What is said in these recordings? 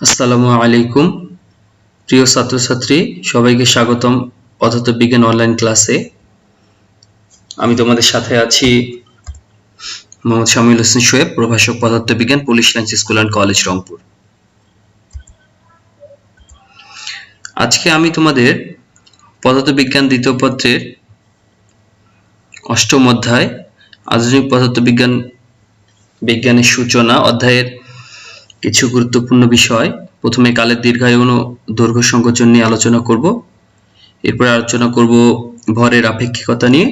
আসসালামু আলাইকুম প্রিয় ছাত্রছাত্রী সবাইকে স্বাগতম পদার্থবিজ্ঞান অনলাইন ক্লাসে। আমি তোমাদের সাথে আছি মোহাম্মদ শামিউল হোসেন শোয়েব, প্রভাষক পদার্থবিজ্ঞান, police lines school and college, Rangpur. আজকে আমি তোমাদের পদার্থবিজ্ঞান দ্বিতীয় পত্রের অষ্টম অধ্যায় আধুনিক বিজ্ঞানের সূচনা অধ্যায়ের কিছু গুরুত্বপূর্ণ বিষয়, প্রথমে কালের দীর্ঘায়ন ও দৈর্ঘ্য সংকোচন নিয়ে আলোচনা করব। এরপরে আলোচনা করব ভরের আপেক্ষিকতা নিয়ে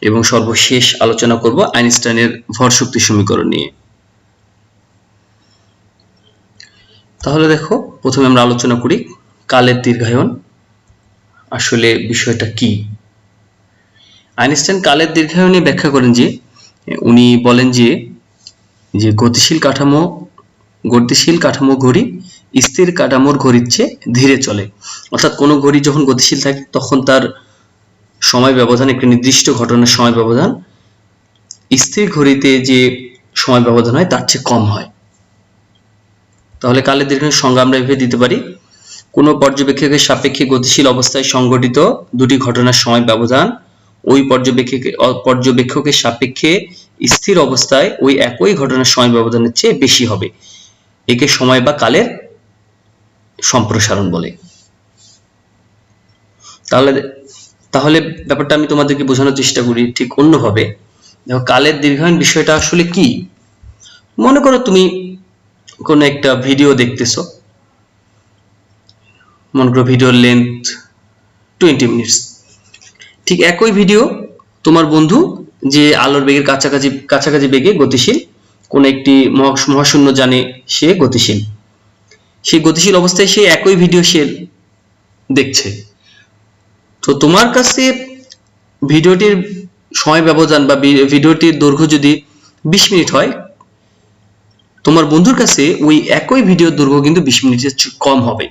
এবং সর্বশেষ আলোচনা করব আইনস্টাইনের ভর শক্তি সমীকরণ নিয়ে। তাহলে দেখো, প্রথমে আমরা আলোচনা করি কালের দীর্ঘায়ন আসলে বিষয়টা কি। আইনস্টাইন কালের দীর্ঘায়নে ব্যাখ্যা করেন যে, উনি বলেন যে গতিশীল কাঠামো ঘড়ি স্থির কাঠামোর ঘড়ির চেয়ে ধীরে চলে। অর্থাৎ কোনো ঘড়ি যখন গতিশীল থাকে তখন তার সময় ব্যবধান, একটি নির্দিষ্ট ঘটনার সময় ব্যবধান স্থির ঘড়িতে যে সময় ব্যবধান হয় তার চেয়ে কম হয়। তাহলে কালের দীর্ঘায়নের সংজ্ঞা আমরা এভাবে দিতে পারি: কোনো পর্যবেক্ষকের সাপেক্ষে গতিশীল অবস্থায় সংঘটিত দুটি ঘটনার সময় ব্যবধান ওই পর্যবেক্ষকের সাপেক্ষে স্থির অবস্থায় ওই একই ঘটনার সময় ব্যবধানের চেয়ে বেশি হবে। একে সময় বা কালের সম্প্রসারণ বলে। তাহলে ব্যাপারটা আমি তোমাদেরকে বোঝানোর চেষ্টা করি ঠিক অন্যভাবে। দেখো, কালের দীর্ঘায়ন বিষয়টা আসলে কি। মনে করো তুমি কোনো একটা ভিডিও দেখতেছো, মনে করো ভিডিওর লেন্থ 20 মিনিটস। ঠিক একই ভিডিও তোমার বন্ধু যে আলোর বেগের কাছাকাছি বেগে গতিশীল, কোন একটি মহাশূন্য যানে সে গতিশীল, সেই গতিশীল অবস্থায় সে একই ভিডিও সে দেখছে। তো তোমার কাছে ভিডিওটির সময় ব্যবধান বা ভিডিওটির দৈর্ঘ্য যদি 20 মিনিট হয়, তোমার বন্ধুর কাছে ওই একই ভিডিওর দৈর্ঘ্য কিন্তু 20 মিনিটের কম হবে।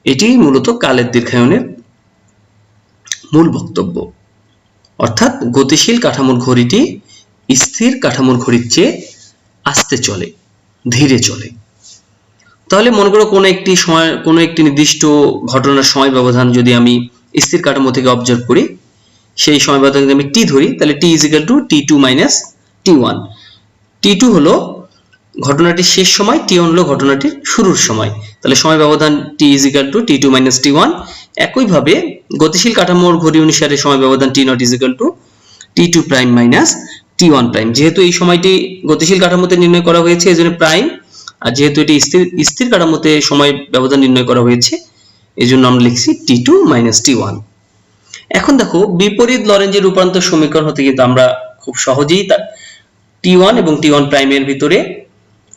এটি মূলত কালের দীর্ঘায়নের মূল বক্তব্য। অর্থাৎ গতিশীল কাঠামোর ঘড়িটি স্থির কাঠামোর ঘড়ির চেয়ে আস্তে চলে, ধীরে চলে। তাহলে মনে করো কোনো একটি নির্দিষ্ট ঘটনার সময় ব্যবধান যদি আমি স্থির কাঠামো থেকে অবজার্ভ করি, সেই সময় ব্যবধান যদি আমি টি ধরি, তাহলে T is equal to t2 minus t1। t2 হলো ঘটনাটির শেষ সময়, t1 হলো ঘটনাটির শুরুর সময়। তাহলে সময় ব্যবধান t is equal to t2 minus t1। একইভাবে গতিশীল কাঠামোর ঘড়ি অনুসারে সময় ব্যবধান t0 is equal to t2 prime minus t1 prime. যেহেতু এই সময়টি গতিশীল কাঠামোতে নির্ণয় করা হয়েছে এজন্য প্রাইম, আর যেহেতু এটি স্থির কাঠামোতে সময় ব্যবধান নির্ণয় করা হয়েছে এজন্য আমরা লিখছি t2 মাইনাস t1। এখন দেখো, বিপরীত লরেঞ্জের রূপান্তর সমীকরণ হতে কিন্তু আমরা খুব সহজেই t1 এবং t1 প্রাইমের ভিতরে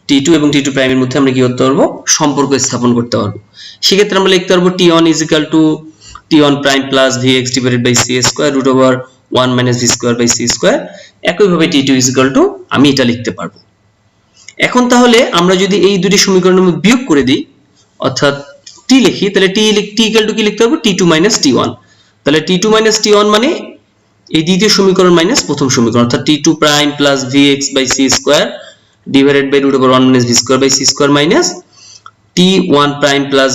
t2 এবং t2 প্রাইমের মধ্যে আমরা কি করতে পারবো, সম্পর্ক স্থাপন করতে পারবো। সেক্ষেত্রে আমরা লিখতে পারবো t1 is equal to t1 prime plus vx divided by c square root over 1 minus v square by c square. একইভাবে t2 ইজ ইকুয়াল টু, আমি এটা লিখতে পারবো। এখন তাহলে আমরা যদি এই দুটি সমীকরণের মধ্যে বিয়োগ করে দিই, অর্থাৎ t লিখি, তাহলে t ইকুয়াল টু কি লিখতে পারবো, t2 মাইনাস t1। তাহলে t2 মাইনাস t1 মানে এই দ্বিতীয় সমীকরণ মাইনাস প্রথম সমীকরণ, অর্থাৎ t2 prime plus vx by c square divided by root over 1 minus v square by c square minus t1 prime plus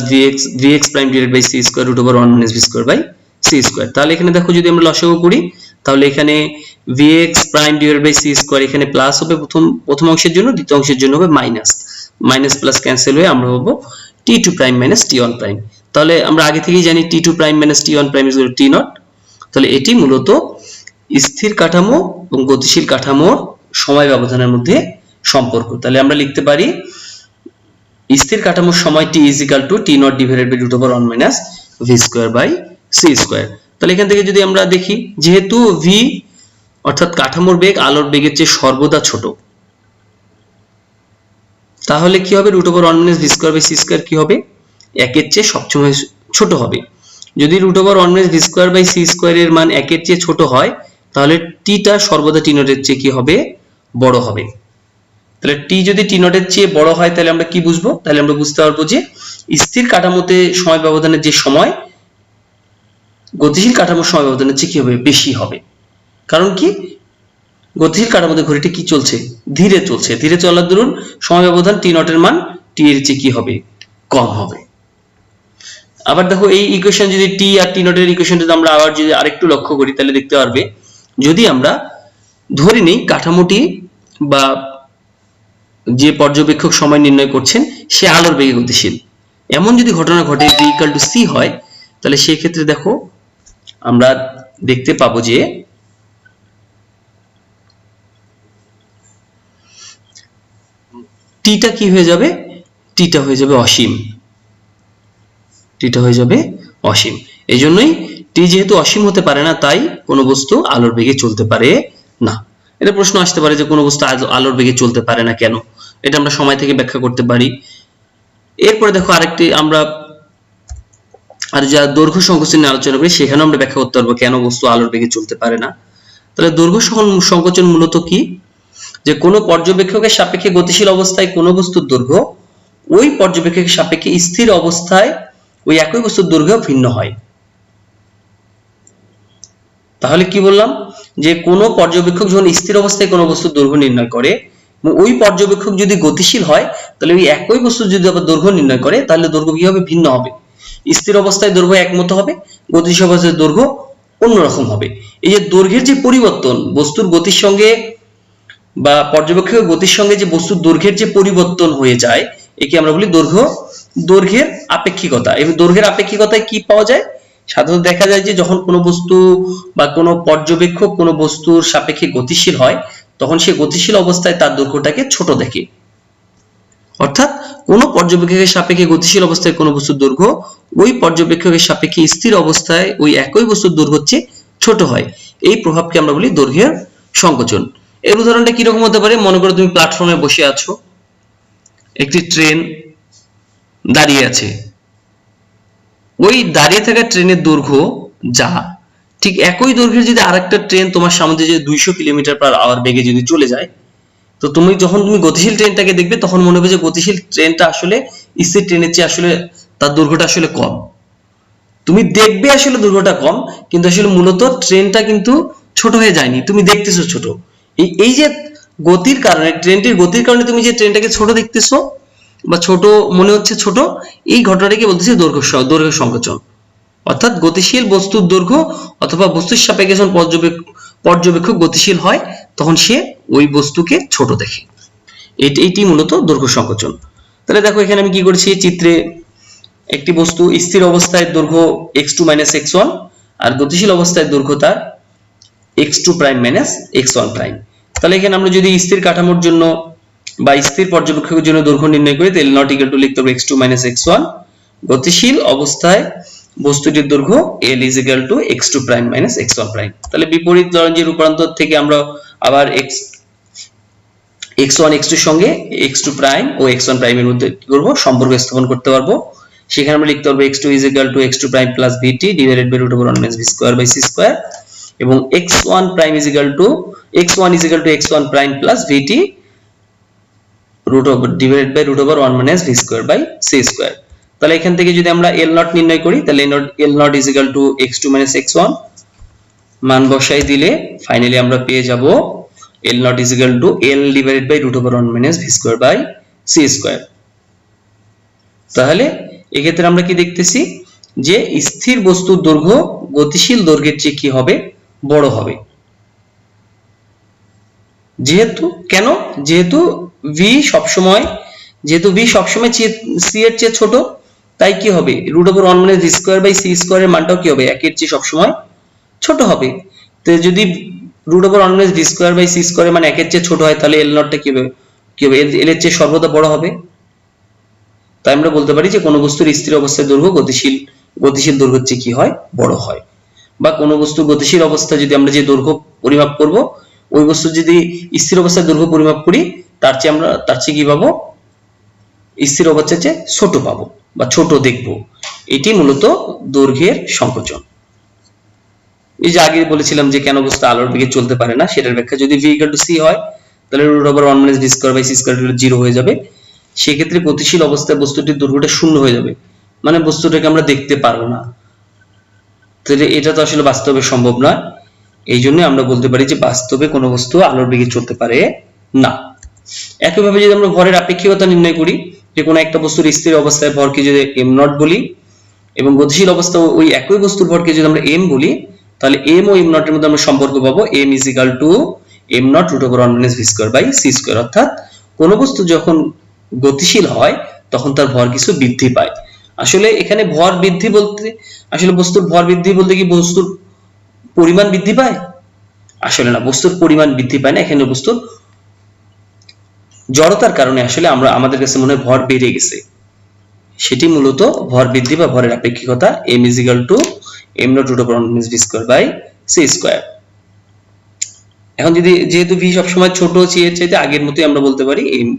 vx prime divided by c square root over 1 minus v square by c square। তাহলে এখানে দেখো, যদি আমরা লসাগু করি তাহলে এখানে vx prime divided by c square এখানে প্লাস হবে প্রথম অংশের জন্য, দ্বিতীয় অংশের জন্য হবে মাইনাস প্লাস ক্যান্সেল হয়ে আমরা পাবো t2 prime minus t1 prime। তাহলে আমরা আগে থেকেই জানি t2 prime minus t1 prime is equal to t0। তাহলে এটি মূলত স্থির কাঠামো এবং গতিশীল কাঠামোর সময় ব্যবধানের মধ্যে সম্পর্ক। তাহলে আমরা লিখতে পারি স্থির কাঠামোর সময় t is equal to t0 divided by root over 1 minus v square by c square। তাহলে এখান থেকে যদি আমরা দেখি, যেহেতু v অর্থাৎ কাঠামোর বেগ আলোর বেগের চেয়ে সর্বদা ছোট, তাহলে কি হবে, root over 1 minus v square by c square কি হবে, একের চেয়ে সবসময় ছোট হবে। যদি root over 1 minus v square by c square এর মান একের চেয়ে ছোট হয়, তাহলে t টা সর্বদা t0 এর চেয়ে কি হবে, বড় হবে। তাহলে t যদি t0 এর চেয়ে বড় হয় তাহলে আমরা কি বুঝবো, তাহলে আমরা বুঝতে পারবো যে স্থির কাঠামোতে সময় ব্যবধানের যে সময় গতিশীল কাঠামোর সময় ব্যবধানের চেয়ে কি হবে, বেশি হবে। কারণ কি, গতিশীল কাঠামোতে ঘড়িটি কি চলছে, ধীরে চলছে। ধীরে চলার দরুন সময় ব্যবধান t0 এর মান t এর চেয়ে কি হবে, কম হবে। আবার দেখো এই ইকুয়েশন যদি টি আর টি নটের ইকুয়েশন যদি আমরা আবার যদি আরেকটু লক্ষ্য করি তাহলে দেখতে পারবে যদি আমরা ধরে নিই কাঠামোটি বা যে পর্যবেক্ষক সময় নির্ণয় করছেন সে আলোর বেগে গতিশীল, এমন যদি ঘটনা ঘটে v ইকুয়াল টু c হয় তাহলে সেই ক্ষেত্রে দেখো আমরা দেখতে পাবো যে টিটা কি হয়ে যাবে, টিটা হয়ে যাবে অসীম, টিটা হয়ে যাবে অসীম। এই জন্যই টি যেহেতু অসীম হতে পারে না তাই কোনো বস্তু আলোর বেগে চলতে পারে না। এটা প্রশ্ন আসতে পারে যে কোনো বস্তু আলোর বেগে চলতে পারে না কেন, এটা আমরা সময় থেকে ব্যাখ্যা করতে পারি। এরপরে দেখো আরেকটি আমরা আর যা দৈর্ঘ্য সংকোচন নিয়ে আলোচনা করি সেখানেও আমরা ব্যাখ্যা করতে পারবো কেন বস্তু আলোর বেগে চলতে পারে না। তাহলে দৈর্ঘ্য সংকোচন মূলত কি, যে কোনো পর্যবেক্ষকের সাপেক্ষে গতিশীল অবস্থায় কোনো বস্তুর দৈর্ঘ্য ওই পর্যবেক্ষকের সাপেক্ষে স্থির অবস্থায় ওই একই বস্তুর দৈর্ঘ্য ভিন্ন হয়। তাহলে কি বললাম, যে কোনো পর্যবেক্ষক যখন স্থির অবস্থায় কোনো বস্তুর দৈর্ঘ্য নির্ণয় করে এবং ওই পর্যবেক্ষক যদি গতিশীল হয় তাহলে ওই একই বস্তুর যদি আবার দৈর্ঘ্য নির্ণয় করে তাহলে দৈর্ঘ্য কি হবে, ভিন্ন হবে। স্থির অবস্থায় দৈর্ঘ্য একমত হবে, গতিশীল অবস্থায় দৈর্ঘ্য অন্যরকম হবে। এই যে দৈর্ঘ্যের যে পরিবর্তন বস্তুর গতির সঙ্গে বা পর্যবেক্ষকের গতির সঙ্গে যে বস্তুর দৈর্ঘ্যের যে পরিবর্তন হয়ে যায় একে আমরা বলি দৈর্ঘ্যের আপেক্ষিকতা। এবং দৈর্ঘ্যের আপেক্ষিকতায় কি পাওয়া যায়, সাধারণত দেখা যায় যে যখন কোনো বস্তু বা কোনো পর্যবেক্ষক কোনো বস্তুর সাপেক্ষে গতিশীল হয় তখন সে গতিশীল অবস্থায় তার দৈর্ঘ্যটাকে ছোট দেখে, অর্থাৎ কোনো পর্যবেক্ষকের সাপেক্ষে গতিশীল অবস্থায় কোনো বস্তুর দৈর্ঘ্য ওই পর্যবেক্ষকের সাপেক্ষে স্থির অবস্থায় ওই একই বস্তুর দৈর্ঘ্য হচ্ছে ছোট হয়। এই প্রভাবকে আমরা বলি দৈর্ঘ্যের সংকোচন। এর উদাহরণটা কিরকম হতে পারে, মনে করো তুমি প্ল্যাটফর্মে বসে আছো, একটি ট্রেন দাঁড়িয়ে আছে, ওই দাঁড়িয়ে থাকা ট্রেনের দৈর্ঘ্য যা ঠিক একই দৈর্ঘ্যের যদি আরেকটা ট্রেন তোমার সামনে যে 200 কিলোমিটার/আওয়ার বেগে যদি চলে যায় তো তুমি যখন তুমি গতিশীল ট্রেনটাকে দেখবে তখন মনে হবে যে গতিশীল ট্রেনটা আসলে স্থির ট্রেনের চেয়ে আসলে তার দৈর্ঘ্যটা আসলে কম। তুমি দেখবে আসলে দৈর্ঘ্যটা কম কিন্তু আসলে মূলত ট্রেনটা কিন্তু ছোট হয়ে যায়নি, তুমি দেখতেছো ছোট। এই যে গতির কারণে, ট্রেনটির গতির কারণে তুমি যে ট্রেনটাকে ছোট দেখতেছো বা ছোট মনে হচ্ছে ছোট, এই ঘটনাটাকে বলতেছে দৈর্ঘ্য সংকোচন। অর্থাৎ গতিশীল বস্তুর দৈর্ঘ্য অথবা বস্তুর সাপেক্ষে যখন পর্যবেক্ষক গতিশীল হয় তখন সে ওই বস্তুকে ছোট দেখে, এইটি মূলত দৈর্ঘ্য সংকোচন। তাহলে দেখো এখানে আমি কি করছি, চিত্রে একটি বস্তু স্থির অবস্থায় দৈর্ঘ্য x2 - x1 আর গতিশীল অবস্থায় দৈর্ঘ্য তার x2' - x1'। তাহলে এখানে আমরা যদি স্থির কাঠামোর জন্য বা স্থির পর্যবেক্ষকের জন্য দৈর্ঘ্য নির্ণয় করি তাহলে L0 = লিখতে হবে x2 - x1, গতিশীল অবস্থায় বস্তুটির দৈর্ঘ্য L = x2' - x1'। তাহলে বিপরীত লরেঞ্জের রূপান্তর থেকে আমরা আবার x1 x2 এর সঙ্গে x2' ও x1' এর মধ্যে কি করব, সম্পর্ক স্থাপন করতে পারবো। সেখানে আমরা লিখতে পারবো x2 = x2' + vt /(1 - v²/c², এবং x1 = x1' + vt /(1 - v²/c²। তাহলে এখান থেকে যদি আমরা L0 নির্ণয় করি তাহলে L0 = x2 - x1 মান বসাই দিলে ফাইনালি আমরা পেয়ে যাব L0 = L /(1 - v²/c²। তাহলে এক্ষেত্রে আমরা কি দেখতেছি যে স্থির বস্তুর দৈর্ঘ্য গতিশীল দৈর্ঘ্যের চেয়ে কি হবে, বড় হবে। যেহেতু v সবসময় c এর চেয়ে ছোট তাই কি হবে, √(1 - v²/c² এর মানটাও কি হবে, 1 এর চেয়ে সবসময় ছোট হবে। তো যদি √(1 - v²/c² এর মান 1 এর চেয়ে ছোট হয় তাহলে L0 টা কি হবে, L এর চেয়ে সর্বদা বড় হবে। তাই আমরা বলতে পারি যে কোনো বস্তুর স্থির অবস্থায় দৈর্ঘ্য গতিশীল দৈর্ঘ্যের চেয়ে কি হয়, বড় হয়। বা কোনো বস্তু গতিশীল অবস্থায় যদি আমরা যে দৈর্ঘ্য পরিমাপ করব ওই বস্তু যদি স্থির অবস্থায় দৈর্ঘ্য পরিমাপ করি তার চেয়ে কি পাবো, স্থির অবস্থার চেয়ে ছোট পাবো বা ছোট দেখবো। এটি মূলত দৈর্ঘ্যের সংকোচন। এই যে আগে বলেছিলাম যে কেন বস্তু আলোর বেগে চলতে পারে না সেটার ব্যাখ্যা, যদি v = c হয় তাহলে √(1 - v²/c² 0 হয়ে যাবে। সেক্ষেত্রে গতিশীল অবস্থায় বস্তুটির দৈর্ঘ্যটা শূন্য হয়ে যাবে, মানে বস্তুটাকে আমরা দেখতে পারবো না। তাহলে এটা তো আসলে বাস্তবে সম্ভব নয়। এই জন্য আমরা বলতে পারি যে বাস্তবে কোনো বস্তু আলোর বেগে চলতে পারে না। একইভাবে যদি আমরা ভরের আপেক্ষিকতা নির্ণয় করি, কোনো একটা বস্তুর স্থির অবস্থায় ভরকে যদি এম নট বলি এবং গতিশীল অবস্থা ওই একই বস্তুর ভরকে যদি আমরা এম বলি, তাহলে এম ও এম নটের মধ্যে আমরা সম্পর্ক পাবো M is equal to M naught root over 1 minus V square by C square. অর্থাৎ কোনো বস্তু যখন গতিশীল হয় তখন তার ভর কিছু বৃদ্ধি পায়। আসলে এখানে ভর বৃদ্ধি বলতে আসলে বস্তুর ভর বৃদ্ধি বলতে কি বস্তুর পরিমাণ বৃদ্ধি পায়? আসলে না, বস্তুর পরিমাণ বৃদ্ধি পায় না, এখানে বস্তুর জড়তার কারণে আসলে আমাদের কাছে মনে হয় ভর বেড়ে গেছে, সেটি মূলত ভর বৃদ্ধি বা ভরের আপেক্ষিকতা m is equal to m not root over 1 minus v square by c square। এখন যদি যেহেতু v সব সময় ছোট c এর চাইতে আগের মতই আমরা বলতে পারি m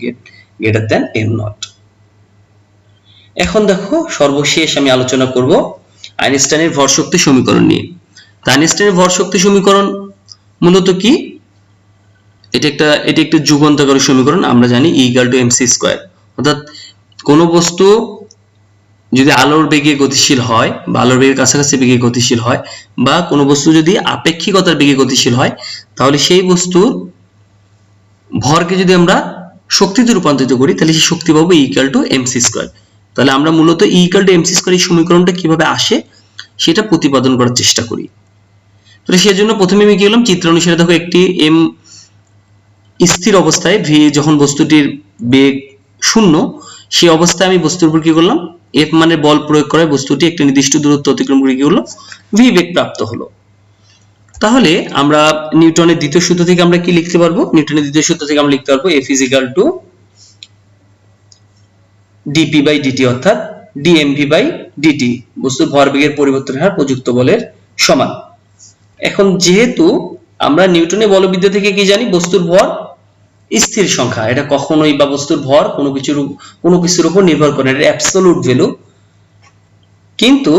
greater than m not। এখন দেখো সর্বশেষ আমি আলোচনা করব আইনস্টাইনের ভর শক্তি সমীকরণ নিয়ে। আইনস্টাইনের ভর শক্তি সমীকরণ মূলত কি? এটি একটা যুগান্তকারী সমীকরণ। আমরা জানি E equal to mc square. অর্থাৎ কোনো বস্তু যদি আলোর বেগে গতিশীল হয় বা আলোর বেগের কাছাকাছি বেগে গতিশীল হয় বা কোনো বস্তু যদি আপেক্ষিকতার বেগে গতিশীল হয়, তাহলে সেই বস্তুর ভরকে যদি আমরা শক্তিতে রূপান্তরিত করি তাহলে সেই শক্তি পাবো E equal to mc square. তাহলে আমরা মূলত E equal to mc square এই সমীকরণটা কিভাবে আসে সেটা প্রতিপাদন করার চেষ্টা করি। তাহলে সেজন্য প্রথমে আমি কি করলাম, চিত্র অনুসারে দেখো একটি m স্থির অবস্থায় v যখন বস্তুটির বেগ 0, সেই অবস্থায় আমি বস্তুর উপর কি করলাম, f মানের বল প্রয়োগ করে বস্তুটি একটি নির্দিষ্ট দূরত্ব অতিক্রম করে কি হলো, v বেগ প্রাপ্ত হলো। তাহলে আমরা নিউটনের দ্বিতীয় সূত্র থেকে আমরা কি লিখতে পারবো? নিউটনের দ্বিতীয় সূত্র থেকে আমরা লিখতে পারবো f is equal to dp by dt অর্থাৎ dmv by dt বস্তুর ভরবেগের পরিবর্তনের হার প্রযুক্ত বলের সমান। এখন যেহেতু আমরা নিউটনের বলবিদ্যা থেকে কি জানি, বস্তুর ভর স্থির সংখ্যা, এটা কখনোই বা বস্তুর ভর কোনো কিছুর উপর নির্ভর করে না, এটা অ্যাবসলিউট ভ্যালু। কিন্তু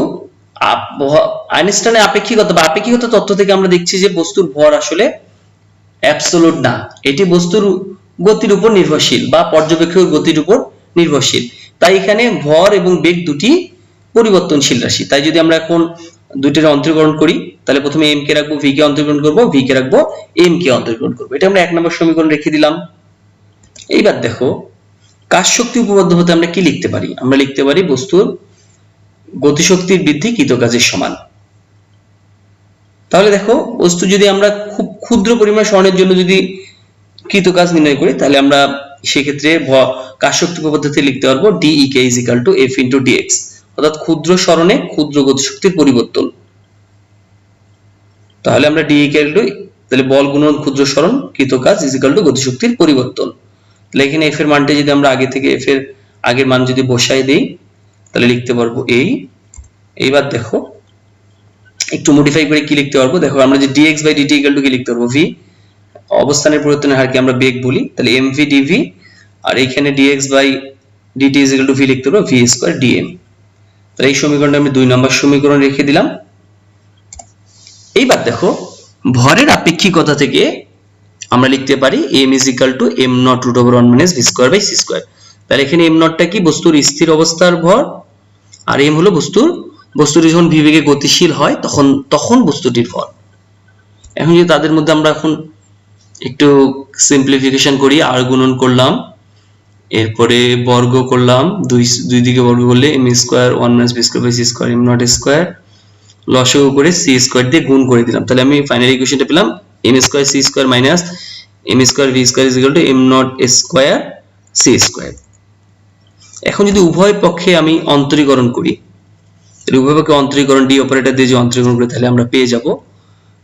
আইনস্টাইনের আপেক্ষিকতা তত্ত্ব থেকে আমরা দেখছি যে বস্তুর ভর আসলে অ্যাবসলিউট না, এটি বস্তুর গতির উপর নির্ভরশীল বা পর্যবেক্ষকের গতির উপর নির্ভরশীল। তাই এখানে ভর এবং বেগ দুটি পরিবর্তনশীল রাশি। তাই যদি আমরা এখন দুইটার অন্তরীকরণ করি তাহলে প্রথমে m কে রাখবো, v কে অন্তরীকরণ করব, v কে রাখবো, m কে অন্তরীকরণ করব। এটা আমরা এক নম্বর সমীকরণ রেখে দিলাম। এইবার দেখো কাজ শক্তি উপপাদ্য হতে আমরা কি লিখতে পারি? আমরা লিখতে পারি বস্তুর গতিশক্তির বৃদ্ধি কৃত কাজের সমান। তাহলে দেখো বস্তু যদি আমরা খুব ক্ষুদ্র পরিমাণ সরণের জন্য যদি কৃত কাজ নির্ণয় করি তাহলে আমরা সেক্ষেত্রে কাজ শক্তি উপপাদ্যতে লিখতে পারবো dEk is equal to f into dx অর্থাৎ ক্ষুদ্র সরণে ক্ষুদ্র গতিশক্তির পরিবর্তন। তাহলে আমরা dEk তাহলে বল গুণন ক্ষুদ্র সরণ কৃত কাজ is equal to গতিশক্তির পরিবর্তন। তাহলে এখানে f এর মানটা যদি আমরা আগে থেকে f এর আগের মান যদি বসাই দেই তাহলে লিখতে পারবো এই। এইবার দেখো একটু মডিফাই করে কি লিখতে পারবো, দেখো আমরা যে dx by dt equal to কি লিখতে পারবো, v অবস্থানের পরিবর্তনের হারকে আমরা বেগ বলি, তাহলে mv dv, আর এখানে dx by dt is equal to v লিখতে পারবো v স্কয়ার dm। তাহলে এই সমীকরণটা আমি 2 নম্বর সমীকরণ রেখে দিলাম। এইবার দেখো ভরের আপেক্ষিকতা থেকে আমরা লিখতে পারি m is equal to m not root over 1 minus v square by c square। তাহলে এখানে m not টা কি বস্তুর স্থির অবস্থার ভর, আর m হলো বস্তুটি যখন v বেগে গতিশীল হয় তখন বস্তুটির ভর। এখন যদি তাদের মধ্যে আমরা এখন একটু সিম্পলিফিকেশন করি, আর গুণন করলাম, এরপরে বর্গ করলাম, দুই দিকে বর্গ করলে m square 1 minus v square by c square m not square, লসাগু করে c স্কয়ার দিয়ে গুণ করে দিলাম। তাহলে আমি ফাইনাল ইকুয়েশনটা পেলাম m square c square minus m square v square is equal to m not square c square. এখন যদি উভয় পক্ষে আমি অন্তরীকরণ করি, তাহলে উভয় পক্ষে অন্তরীকরণ ডি অপারেটর দিয়ে যে অন্তরীকরণ করি তাহলে আমরা পেয়ে যাব।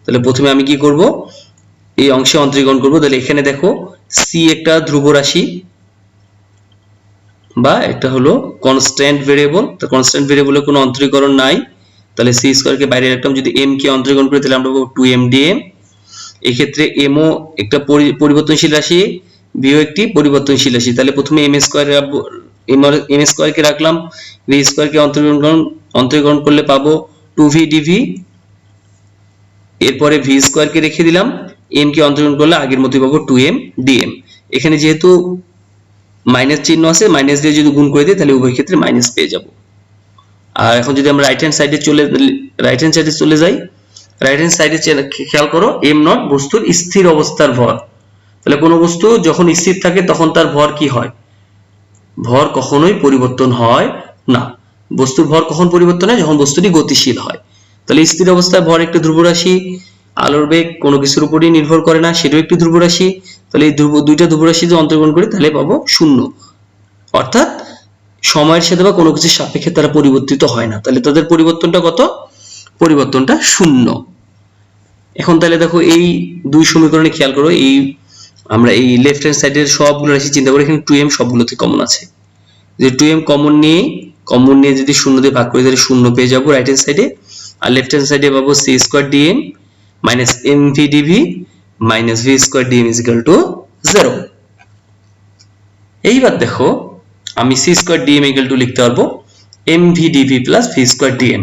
তাহলে প্রথমে আমি কি করব, এই অংশে অন্তরীকরণ করব। তাহলে এখানে দেখো c একটা ধ্রুব রাশি বা এটা হলো কনস্ট্যান্ট ভেরিয়েবল, তো কনস্ট্যান্ট ভেরিয়েবলে কোনো অন্তরীকরণ নাই, তাহলে c স্কয়ার কে বাইরে রাখলাম। যদি m কে অন্তরীকরণ করি তাহলে আমরা পাবো 2m dm। এই ক্ষেত্রে m ও একটা পরিবর্তনশীল রাশি, v ও একটি পরিবর্তনশীল রাশি। তাহলে প্রথমে m স্কয়ার কে রাখলাম, v স্কয়ার কে অন্তরীকরণ করলে পাবো 2v dv। এরপরে v স্কয়ার কে রেখে দিলাম, m কে অন্তরীকরণ করলে আগের মতই পাবো 2m dm। এখানে যেহেতু মাইনাস চিহ্ন আছে, মাইনাস দিয়ে যদি গুণ করে দিই তাহলে উভয় ক্ষেত্রে মাইনাস পেয়ে যাব। আর এখন যদি আমরা রাইট হ্যান্ড সাইডে চলে যাই, রাইট হ্যান্ড সাইডে খেয়াল করো m নট বস্তুর স্থির অবস্থার ভর। তাহলে কোনো বস্তু যখন স্থির থাকে তখন তার ভর কি হয়, ভর কখনোই পরিবর্তন হয় না। বস্তুর ভর কখন পরিবর্তন হয়? যখন বস্তুটি গতিশীল হয়। তাহলে স্থির অবস্থায় ভর একটি ধ্রুবরাশি, আলোর বেগ কোনো কিছুর উপরই নির্ভর করে না, সেটাও একটি ধ্রুবরাশি। তাহলে এই দুইটা ধ্রুবরাশি যদি অন্তর্গ্রহণ করি তাহলে পাবো 0, অর্থাৎ সময়ের সাথে বা কোনো কিছুর সাপেক্ষে তারা পরিবর্তিত হয় না। তাহলে তাদের পরিবর্তনটা কত? পরিবর্তনটা 0। এখন তাহলে দেখো এই দুই সমীকরণে খেয়াল করো, এই আমরা এই লেফট হ্যান্ড সাইডের সবগুলো রাশি চিন্তা করি, এখানে 2m সবগুলোতে কমন আছে। যে 2m কমন নিয়ে যদি 0 দিয়ে ভাগ করি তাহলে 0 পেয়ে যাবো রাইট হ্যান্ড সাইডে, আর লেফট হ্যান্ড সাইডে পাবো c² dm minus mv dv minus v² dm is equal to 0। এইবার দেখো আমি c² dm equal to লিখতে পারবো mv dv plus v² dm।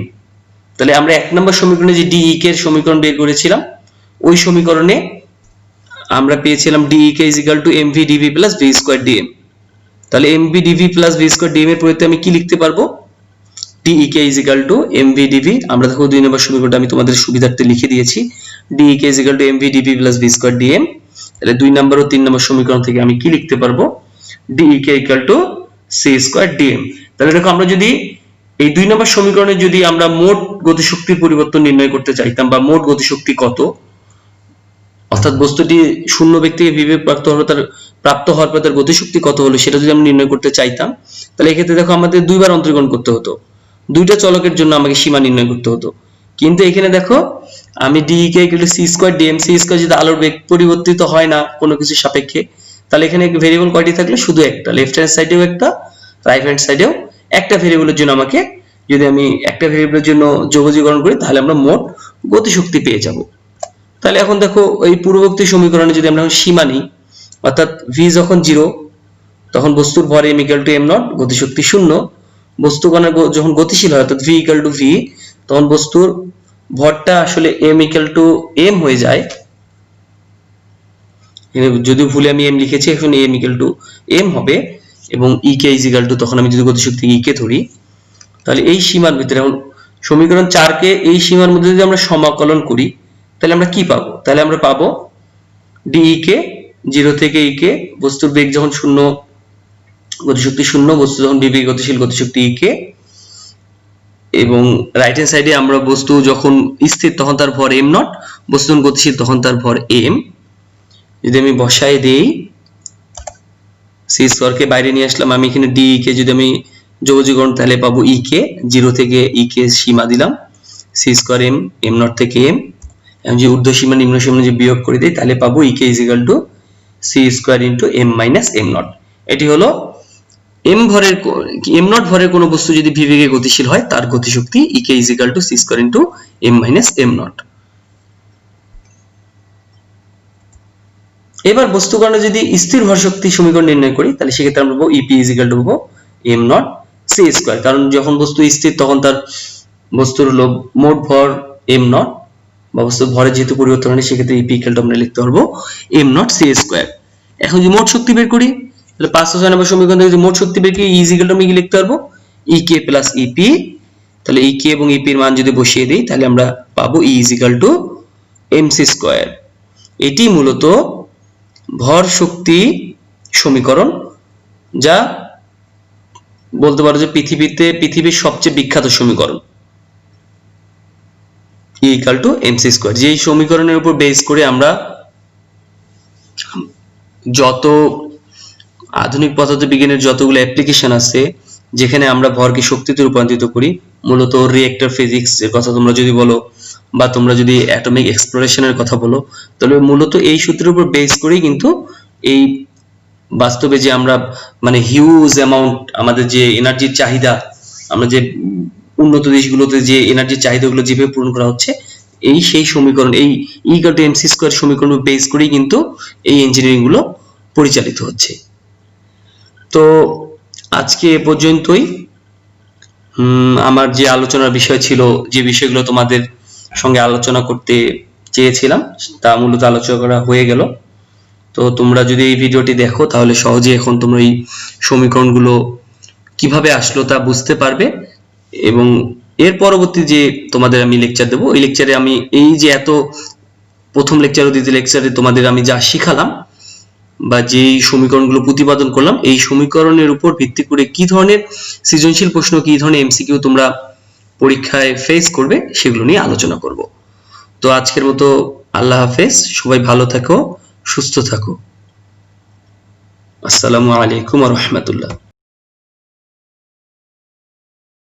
তাহলে আমরা 1 নম্বর সমীকরণে যে dek এর সমীকরণ বের করেছিলাম, ওই সমীকরণে আমরা পেয়েছিলাম dek is equal to mv dv plus v² dm। তাহলে mv dv plus v² dm এর পরিবর্তে আমি কি লিখতে পারবো? dek is equal to mv dv। আমরা দেখো 2 নম্বর সমীকরণটা আমি তোমাদের সুবিধার্থে লিখে দিয়েছি, dek is equal to mv dv plus v² dm। তাহলে 2 নম্বর ও 3 নম্বর সমীকরণ থেকে আমি কি লিখতে পারবো? dek equal to c² dm। তাহলে দেখো আমরা যদি এই 2 নম্বর সমীকরণে যদি আমরা মোট গতিশক্তির পরিবর্তন নির্ণয় করতে চাইতাম, বা মোট গতিশক্তি কত, অর্থাৎ বস্তুটি শূন্য বেগ থেকে v বেগ প্রাপ্ত হওয়ার পর তার গতিশক্তি কত হলো সেটা যদি আমরা নির্ণয় করতে চাইতাম, তাহলে এক্ষেত্রে দেখো আমাদের দুইবার অন্তর্গ্রহণ করতে হতো, দুইটা চলকের জন্য আমাকে সীমা নির্ণয় করতে হতো। কিন্তু এখানে দেখো আমি dek equal to c² dm, c² যদি আলোর বেগ পরিবর্তিত হয় না কোনো কিছু সাপেক্ষে, তাহলে এখানে ভেরিয়েবল কয়টি থাকলে? শুধু একটা। লেফট হ্যান্ড সাইডেও একটা, রাইট হ্যান্ড সাইডেও একটা ভেরিয়েবলের জন্য আমাকে, যদি আমি একটা ভেরিয়েবলের জন্য যোগজীকরণ করি তাহলে আমরা মোট গতিশক্তি পেয়ে যাব। তাহলে এখন দেখো এই পূর্ববর্তী সমীকরণে যদি আমরা সীমা নিই, অর্থাৎ v যখন 0 তখন বস্তুর ভর m equal to m naught, গতিশক্তি 0। বস্তু কণা যখন গতিশীল হয় অর্থাৎ v equal to v, তখন বস্তুর ভরটা আসলে m equal to m হয়ে যায়। যদি ভুলে আমি m লিখেছি, এখন m equal to m হবে, এবং ek is equal to, তখন আমি যদি গতিশক্তি e কে ধরি, তাহলে এই সীমার ভিতরে এখন সমীকরণ 4 কে এই সীমার মধ্যে যদি আমরা সমাকলন করি তাহলে আমরা কি পাবো? তাহলে আমরা পাবো dek 0 থেকে ek, বস্তুর বেগ যখন 0, গতিশক্তি 0, বস্তু যখন v বেগে গতিশীল, গতিশক্তি ek, এবং রাইট হ্যান্ড সাইডে আমরা বস্তু যখন স্থির তখন তার ভর m naught, বস্তু যখন গতিশীল তখন তার ভর m। যদি আমি বসায় দেই, c² কে বাইরে নিয়ে আসলাম, আমি এখানে dek যদি আমি যোগজীকরণ তাহলে পাবো ek, 0 থেকে ek সীমা দিলাম, c² m, m naught থেকে m, আমি যে ঊর্ধ্ব সীমা নিম্ন সীমা যে বিয়োগ করে দেই তাহলে পাবো ek is equal to c² into m minus m naught। এটি হলো m naught ভরের কোনো বস্তু যদি v বেগে গতিশীল হয় তার গতিশক্তি ek is equal to c² into m minus m naught। এবার বস্তু কণা যদি স্থির ভর শক্তি সমীকরণ নির্ণয় করি তাহলে সেক্ষেত্রে আমরা পাবো ep is equal to m naught c², কারণ যখন বস্তু স্থির তখন তার বস্তুর হলো মোট ভর m naught, বা বস্তুর ভরের যেহেতু পরিবর্তন হয় সেক্ষেত্রে ep equal to আমরা লিখতে পারবো m naught c²। এখন যদি মোট শক্তি বের করি তাহলে 506 নম্বর সমীকরণ থেকে যদি মোট শক্তি বের করি, e is equal to আমি কি লিখতে পারবো? ek plus ep। তাহলে ek এবং ep এর মান যদি বসিয়ে দেই তাহলে আমরা পাবো e is equal to mc²। এটি মূলত ভর শক্তি সমীকরণ, যা বলতে পারো যে পৃথিবীর সবচেয়ে বিখ্যাত সমীকরণ, e equal to mc²। যেই সমীকরণের উপর বেস করে আমরা যত আধুনিক পদার্থবিজ্ঞানের যতগুলো অ্যাপ্লিকেশন আছে যেখানে আমরা ভরকে শক্তিতে রূপান্তরিত করি, মূলত রিঅ্যাক্টর ফিজিক্স এর কথা তোমরা যদি বলো, বা তোমরা যদি অ্যাটমিক এক্সপ্লোরেশনের কথা বলো, তাহলে মূলত এই সূত্রের উপর বেস করেই কিন্তু এই বাস্তবে যে আমরা মানে হিউজ অ্যামাউন্ট আমাদের যে এনার্জির চাহিদা, আমরা যে উন্নত দেশগুলোতে যে এনার্জির চাহিদাগুলো যেভাবে পূরণ করা হচ্ছে, এই সেই সমীকরণ, এই e equal to mc² সমীকরণ বেস করেই কিন্তু এই ইঞ্জিনিয়ারিং গুলো পরিচালিত হচ্ছে। তো আজকে এ পর্যন্তই আমার যে আলোচনার বিষয় ছিল, যে বিষয়গুলো তোমাদের সঙ্গে আলোচনা করতে চেয়েছিলাম তা মূলত আলোচনা করা হয়ে গেল। তো তোমরা যদি এই ভিডিওটি দেখো তাহলে সহজে এখন তোমরা এই সমীকরণগুলো কিভাবে আসলো তা বুঝতে পারবে, এবং এর পরবর্তী যে তোমাদের আমি লেকচার দেবো, ওই লেকচারে আমি এই যে এত প্রথম লেকচার ও দ্বিতীয় লেকচারে তোমাদের আমি যা শিখালাম বা যেই সমীকরণগুলো প্রতিপাদন করলাম এই সমীকরণের উপর ভিত্তি করে কি ধরনের সৃজনশীল প্রশ্ন, কি ধরনের এমসিকিউ তোমরা পরীক্ষায় ফেস করবে সেগুলো নিয়ে আলোচনা করব। তো আজকের মতো আল্লাহ হাফেজ, সবাই ভালো থাকো, সুস্থ থাকো। আসসালামু আলাইকুম ওয়া রাহমাতুল্লাহ।